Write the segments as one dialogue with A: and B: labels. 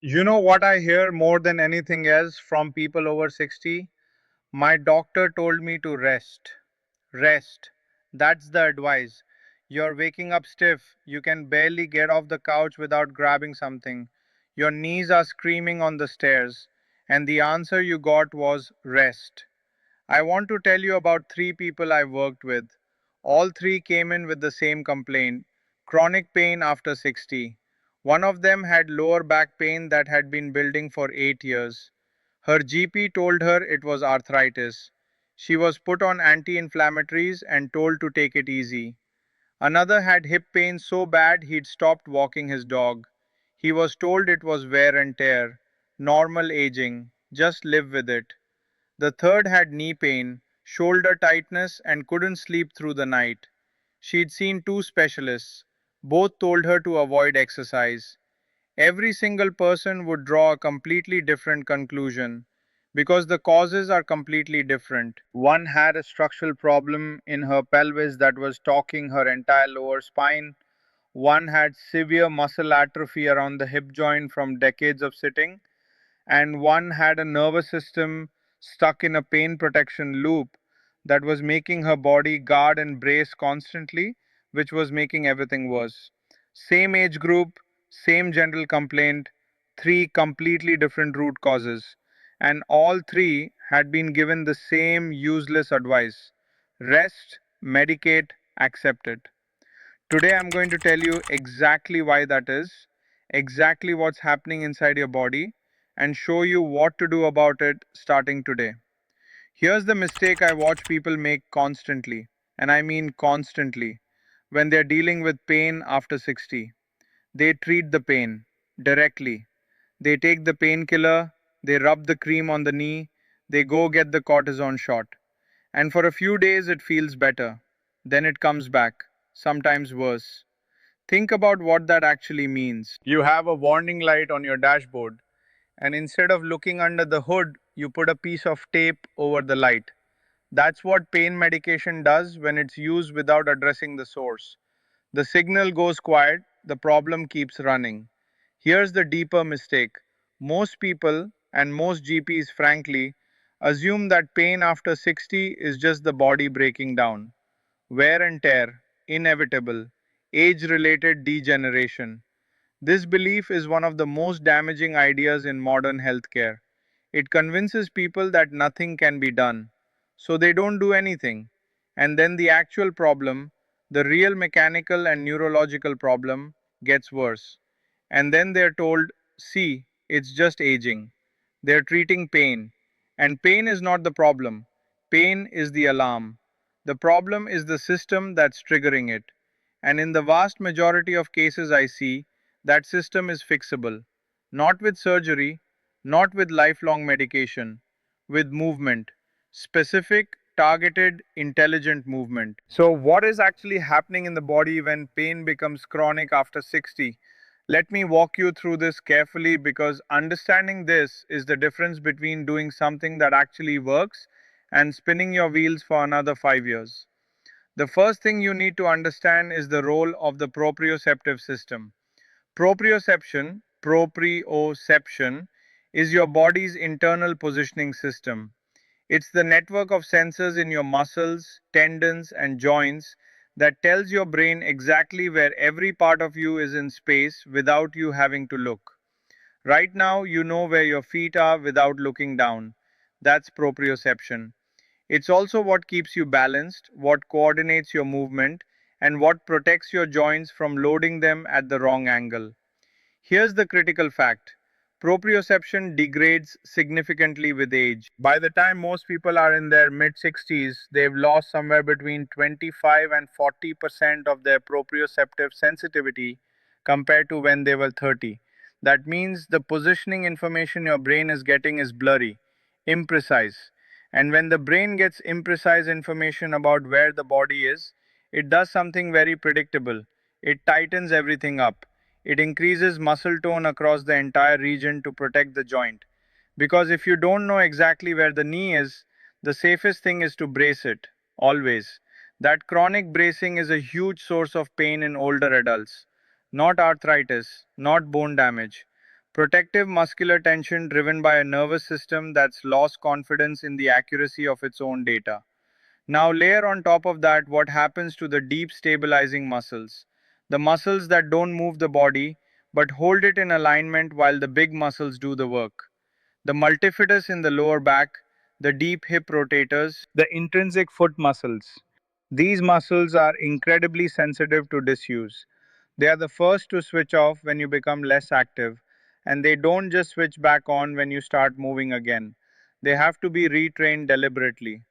A: You know what I hear more than anything else from people over 60? My doctor told me to rest. Rest. That's the advice. You're waking up stiff. You can barely get off the couch without grabbing something. Your knees are screaming on the stairs. And the answer you got was rest. I want to tell you about three people I worked with. All three came in with the same complaint: chronic pain after 60. One of them had lower back pain that had been building for 8 years. Her GP told her it was arthritis. She was put on anti inflammatories and told to take it easy. Another had hip pain so bad he'd stopped walking his dog. He was told it was wear and tear, normal aging, just live with it. The third had knee pain, shoulder tightness, and couldn't sleep through the night. She'd seen two specialists. Both told her to avoid exercise. Every single person would draw a completely different conclusion because the causes are completely different. One had a structural problem in her pelvis that was talking her entire lower spine. One had severe muscle atrophy around the hip joint from decades of sitting, and one had a nervous system stuck in a pain protection loop that was making her body guard and brace constantly, which was making everything worse. Same age group, same general complaint, three completely different root causes, and all three had been given the same useless advice: rest, medicate, accept it. Today, I'm going to tell you exactly why that is, exactly what's happening inside your body, and show you what to do about it starting today. Here's the mistake I watch people make constantly, and I mean constantly, when they're dealing with pain after 60. They treat the pain directly. They take the painkiller, they rub the cream on the knee, they go get the cortisone shot. And for a few days, it feels better. Then it comes back, sometimes worse. Think about what that actually means. You have a warning light on your dashboard, and instead of looking under the hood, you put a piece of tape over the light. That's what pain medication does when it's used without addressing the source. The signal goes quiet, the problem keeps running. Here's the deeper mistake: most people, and most GPs, frankly, assume that pain after 60 is just the body breaking down. Wear and tear, inevitable, age related degeneration. This belief is one of the most damaging ideas in modern healthcare. It convinces people that nothing can be done, so they don't do anything. And then the actual problem, the real mechanical and neurological problem, gets worse. And then they're told, see, it's just aging. They're treating pain. And pain is not the problem, pain is the alarm. The problem is the system that's triggering it. And in the vast majority of cases I see, that system is fixable. Not with surgery, not with lifelong medication, with movement. Specific, targeted, intelligent movement. So, what is actually happening in the body when pain becomes chronic after 60? Let me walk you through this carefully because understanding this is the difference between doing something that actually works and spinning your wheels for another 5 years. The first thing you need to understand is the role of the proprioceptive system. Proprioception is your body's internal positioning system. It's the network of sensors in your muscles, tendons, and joints that tells your brain exactly where every part of you is in space without you having to look. Right now, you know where your feet are without looking down. That's proprioception. It's also what keeps you balanced, what coordinates your movement, and what protects your joints from loading them at the wrong angle. Here's the critical fact: proprioception degrades significantly with age. By the time most people are in their mid 60s, they've lost somewhere between 25 and 40% of their proprioceptive sensitivity compared to when they were 30. That means the positioning information your brain is getting is blurry, imprecise. And when the brain gets imprecise information about where the body is, it does something very predictable. It tightens everything up. It increases muscle tone across the entire region to protect the joint. Because if you don't know exactly where the knee is, the safest thing is to brace it, always. That chronic bracing is a huge source of pain in older adults. Not arthritis, not bone damage. Protective muscular tension driven by a nervous system that's lost confidence in the accuracy of its own data. Now, layer on top of that what happens to the deep stabilizing muscles. The muscles that don't move the body but hold it in alignment while the big muscles do the work. The multifidus in the lower back, the deep hip rotators, the intrinsic foot muscles. These muscles are incredibly sensitive to disuse. They are the first to switch off when you become less active, and they don't just switch back on when you start moving again. They have to be retrained deliberately.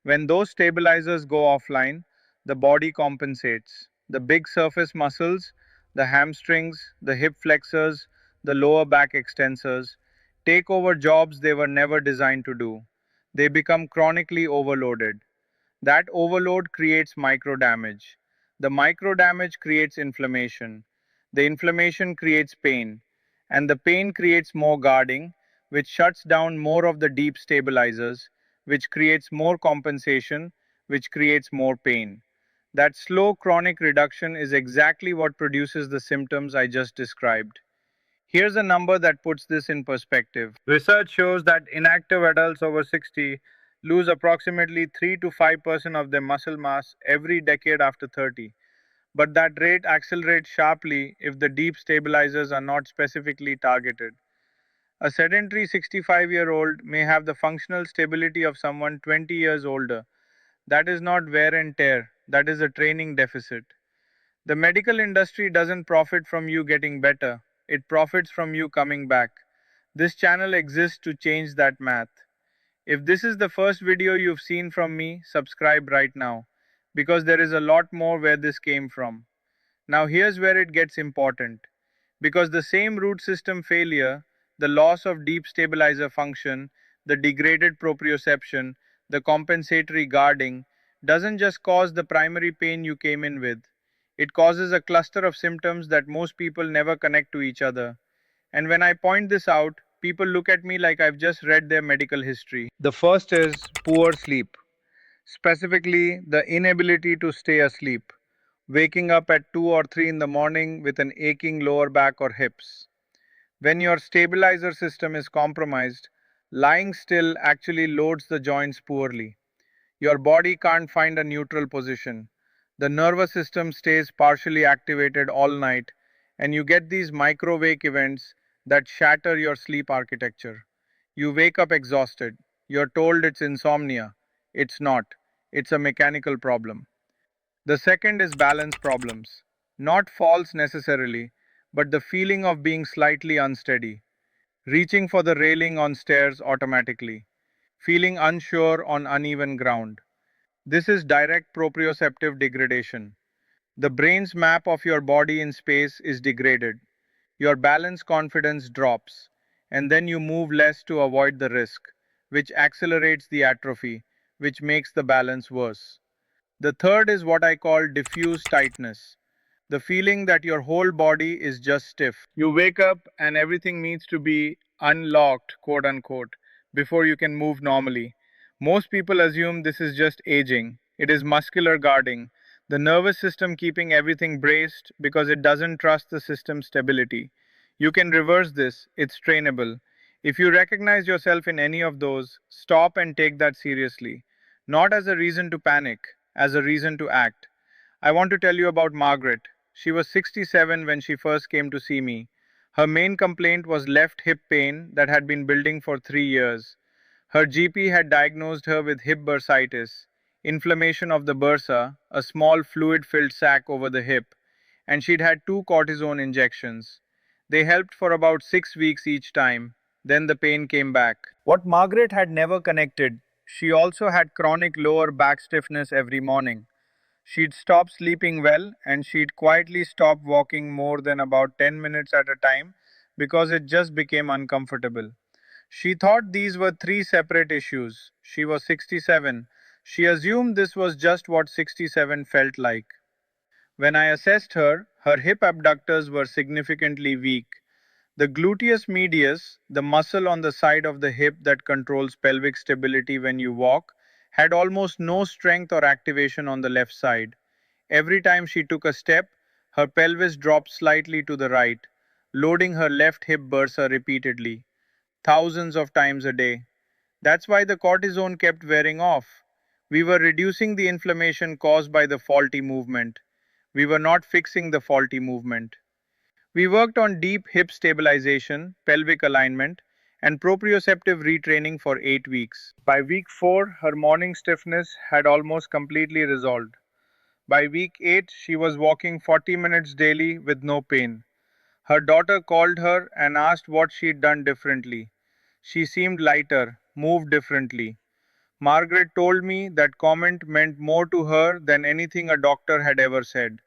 A: When those stabilizers go offline, the body compensates. The big surface muscles, the hamstrings, the hip flexors, the lower back extensors, take over jobs they were never designed to do. They become chronically overloaded. That overload creates micro damage. The micro damage creates inflammation. The inflammation creates pain. And the pain creates more guarding, which shuts down more of the deep stabilizers, which creates more compensation, which creates more pain. That slow chronic reduction is exactly what produces the symptoms I just described. Here's a number that puts this in perspective. Research shows that inactive adults over 60 lose approximately 3 to 5% of their muscle mass every decade after 30. But that rate accelerates sharply if the deep stabilizers are not specifically targeted. A sedentary 65-year-old may have the functional stability of someone 20 years older. That is not wear and tear, that is a training deficit. The medical industry doesn't profit from you getting better, it profits from you coming back. This channel exists to change that math. If this is the first video you've seen from me, subscribe right now, because there is a lot more where this came from. Now, here's where it gets important. Because the same root system failure, the loss of deep stabilizer function, the degraded proprioception, the compensatory guarding, doesn't just cause the primary pain you came in with. It causes a cluster of symptoms that most people never connect to each other. And when I point this out, people look at me like I've just read their medical history. The first is poor sleep, specifically the inability to stay asleep, waking up at 2 or 3 in the morning with an aching lower back or hips. When your stabilizer system is compromised, lying still actually loads the joints poorly. Your body can't find a neutral position. The nervous system stays partially activated all night, and you get these microwake events that shatter your sleep architecture. You wake up exhausted. You're told it's insomnia. It's not, it's a mechanical problem. The second is balance problems. Not falls necessarily, but the feeling of being slightly unsteady, reaching for the railing on stairs automatically, feeling unsure on uneven ground. This is direct proprioceptive degradation. The brain's map of your body in space is degraded. Your balance confidence drops, and then you move less to avoid the risk, which accelerates the atrophy, which makes the balance worse. The third is what I call diffuse tightness, the feeling that your whole body is just stiff. You wake up and everything needs to be unlocked, quote unquote, before you can move normally. Most people assume this is just aging. It is muscular guarding, the nervous system keeping everything braced because it doesn't trust the system's stability. You can reverse this, it's trainable. If you recognize yourself in any of those, stop and take that seriously. Not as a reason to panic, as a reason to act. I want to tell you about Margaret. She was 67 when she first came to see me. Her main complaint was left hip pain that had been building for 3 years. Her GP had diagnosed her with hip bursitis, inflammation of the bursa, a small fluid filled sac over the hip, and she'd had 2 cortisone injections. They helped for about 6 weeks each time. Then the pain came back. What Margaret had never connected, she also had chronic lower back stiffness every morning. She'd stop sleeping well and she'd quietly stop walking more than about 10 minutes at a time because it just became uncomfortable. She thought these were three separate issues. She was 67. She assumed this was just what 67 felt like. When I assessed her, her hip abductors were significantly weak. The gluteus medius, the muscle on the side of the hip that controls pelvic stability when you walk, had almost no strength or activation on the left side. Every time she took a step, her pelvis dropped slightly to the right. loading her left hip bursa repeatedly, thousands of times a day. That's why the cortisone kept wearing off. We were reducing the inflammation caused by the faulty movement. We were not fixing the faulty movement. We worked on deep hip stabilization, pelvic alignment, and proprioceptive retraining for 8 weeks. By week 4, her morning stiffness had almost completely resolved. By week 8, she was walking 40 minutes daily with no pain. Her daughter called her and asked what she'd done differently. She seemed lighter, moved differently. Margaret told me that comment meant more to her than anything a doctor had ever said.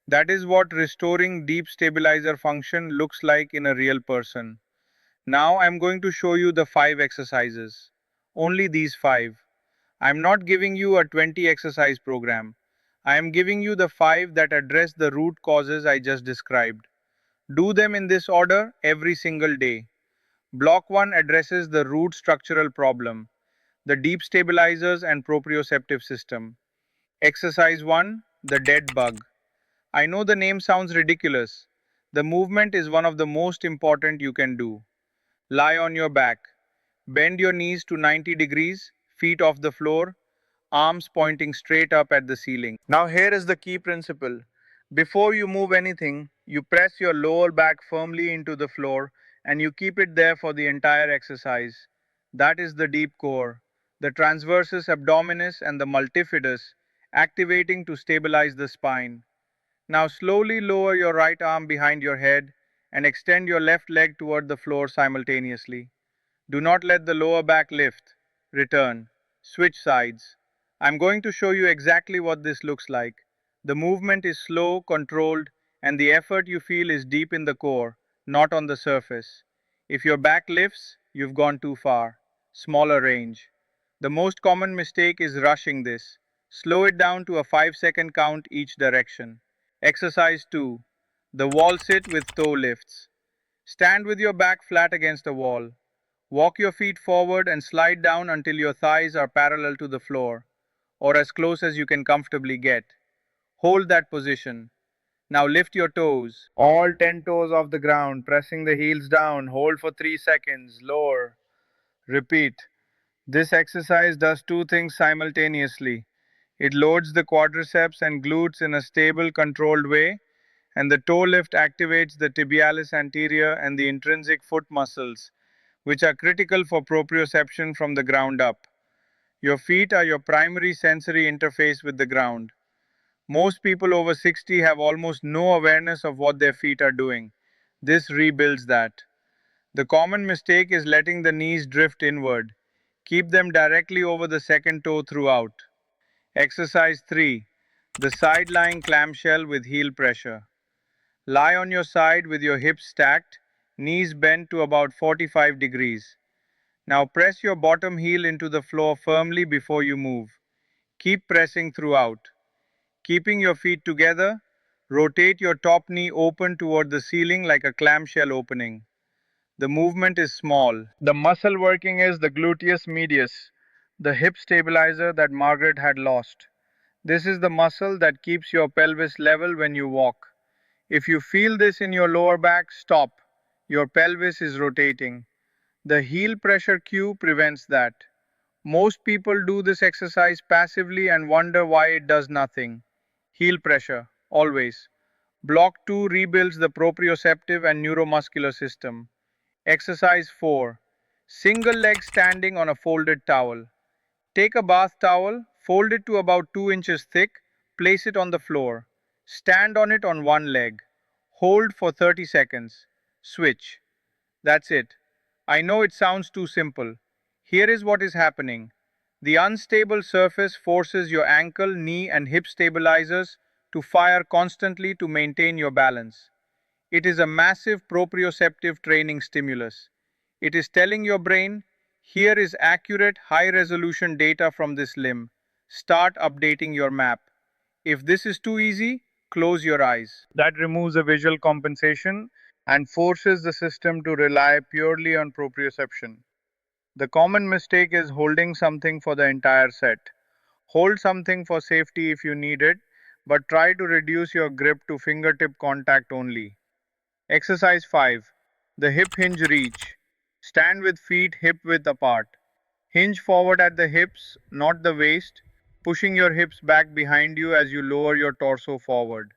A: That is what restoring deep stabilizer function looks like in a real person. Now I'm going to show you the 5 exercises. Only these 5. I'm not giving you a 20 exercise program. I am giving you the 5 that address the root causes I just described. Do them in this order every single day. Block 1 addresses the root structural problem, the deep stabilizers and proprioceptive system. Exercise 1, the dead bug. I know the name sounds ridiculous. The movement is one of the most important you can do. Lie on your back. Bend your knees to 90 degrees, feet off the floor, arms pointing straight up at the ceiling. Now, here is the key principle. Before you move anything, you press your lower back firmly into the floor and you keep it there for the entire exercise. That is the deep core, the transversus abdominis and the multifidus, activating to stabilize the spine. Now, slowly lower your right arm behind your head and extend your left leg toward the floor simultaneously. Do not let the lower back lift. Return. Switch sides. I'm going to show you exactly what this looks like. The movement is slow, controlled, and the effort you feel is deep in the core, not on the surface. If your back lifts, you've gone too far. Smaller range. The most common mistake is rushing this. Slow it down to a 5-second count each direction. Exercise 2. The wall sit with toe lifts. Stand with your back flat against a wall. Walk your feet forward and slide down until your thighs are parallel to the floor, or as close as you can comfortably get. Hold that position. Now lift your toes. All 10 toes off the ground, pressing the heels down. Hold for 3 seconds. Lower. Repeat. This exercise does two things simultaneously. It loads the quadriceps and glutes in a stable, controlled way, and the toe lift activates the tibialis anterior and the intrinsic foot muscles, which are critical for proprioception from the ground up. Your feet are your primary sensory interface with the ground. Most people over 60 have almost no awareness of what their feet are doing. This rebuilds that. The common mistake is letting the knees drift inward. Keep them directly over the second toe throughout. Exercise 3. The side lying clamshell with heel pressure. Lie on your side with your hips stacked, knees bent to about 45 degrees. Now press your bottom heel into the floor firmly before you move. Keep pressing throughout. Keeping your feet together, rotate your top knee open toward the ceiling like a clamshell opening. The movement is small. The muscle working is the gluteus medius, the hip stabilizer that Margaret had lost. This is the muscle that keeps your pelvis level when you walk. If you feel this in your lower back, stop. Your pelvis is rotating. The heel pressure cue prevents that. Most people do this exercise passively and wonder why it does nothing. Heel pressure, always. Block 2 rebuilds the proprioceptive and neuromuscular system. Exercise 4. Single leg standing on a folded towel. Take a bath towel, fold it to about 2 inches thick, place it on the floor. Stand on it on one leg. Hold for 30 seconds. Switch. That's it. I know it sounds too simple. Here is what is happening. The unstable surface forces your ankle, knee, and hip stabilizers to fire constantly to maintain your balance. It is a massive proprioceptive training stimulus. It is telling your brain, here is accurate, high resolution data from this limb. Start updating your map. If this is too easy, close your eyes. That removes a visual compensation and forces the system to rely purely on proprioception. The common mistake is holding something for the entire set. Hold something for safety if you need it, but try to reduce your grip to fingertip contact only. Exercise 5. The hip hinge reach. Stand with feet hip width apart. Hinge forward at the hips, not the waist, pushing your hips back behind you as you lower your torso forward.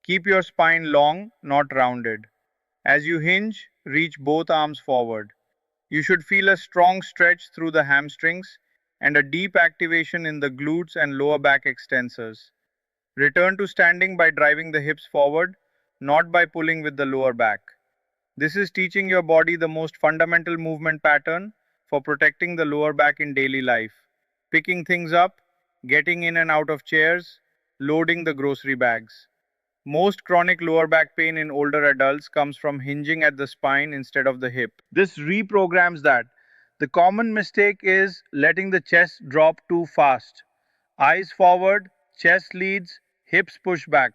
A: Keep your spine long, not rounded. As you hinge, reach both arms forward. You should feel a strong stretch through the hamstrings and a deep activation in the glutes and lower back extensors. Return to standing by driving the hips forward, not by pulling with the lower back. This is teaching your body the most fundamental movement pattern for protecting the lower back in daily life. Picking things up, getting in and out of chairs, loading the grocery bags. Most chronic lower back pain in older adults comes from hinging at the spine instead of the hip. This reprograms that. The common mistake is letting the chest drop too fast. Eyes forward, chest leads, hips push back.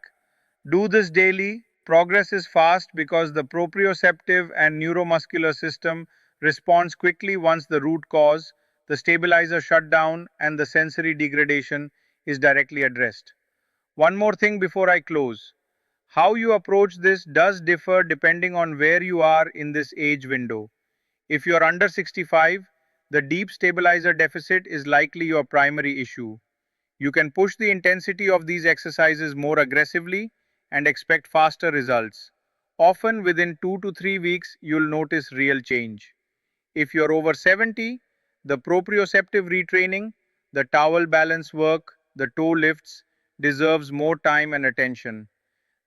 A: Do this daily. Progress is fast because the proprioceptive and neuromuscular system responds quickly once the root cause, the stabilizer shutdown, and the sensory degradation is directly addressed. One more thing before I close. How you approach this does differ depending on where you are in this age window. If you are under 65, the deep stabilizer deficit is likely your primary issue. You can push the intensity of these exercises more aggressively and expect faster results. Often within 2 to 3 weeks, you'll notice real change. If you're over 70, the proprioceptive retraining, the towel balance work, the toe lifts deserves more time and attention.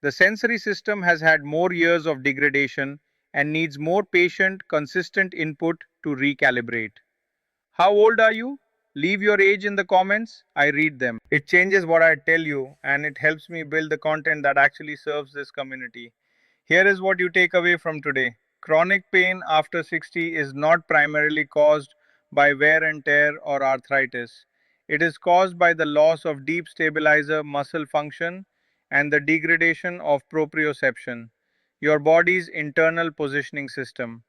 A: The sensory system has had more years of degradation and needs more patient, consistent input to recalibrate. How old are you? Leave your age in the comments. I read them. It changes what I tell you and it helps me build the content that actually serves this community. Here is what you take away from today. Chronic pain after 60 is not primarily caused by wear and tear or arthritis. It is caused by the loss of deep stabilizer muscle function and the degradation of proprioception, your body's internal positioning system.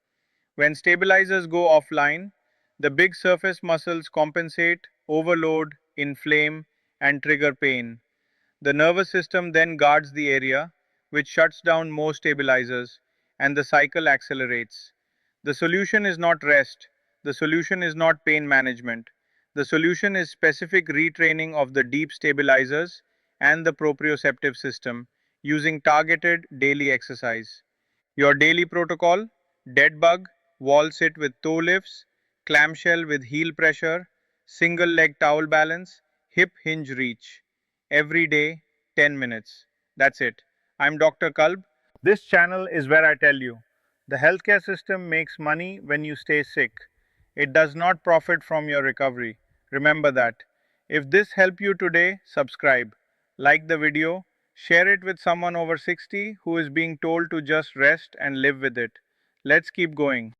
A: When stabilizers go offline, the big surface muscles compensate, overload, inflame, and trigger pain. The nervous system then guards the area, which shuts down more stabilizers, and the cycle accelerates. The solution is not rest, the solution is not pain management. The solution is specific retraining of the deep stabilizers and the proprioceptive system using targeted daily exercise. Your daily protocol: dead bug, wall sit with toe lifts, clamshell with heel pressure, single leg towel balance, hip hinge reach. Every day, 10 minutes. That's it. I'm Dr. Kalb. This channel is where I tell you the healthcare system makes money when you stay sick. It does not profit from your recovery. Remember that. If this helped you today, subscribe, like the video, share it with someone over 60 who is being told to just rest and live with it. Let's keep going.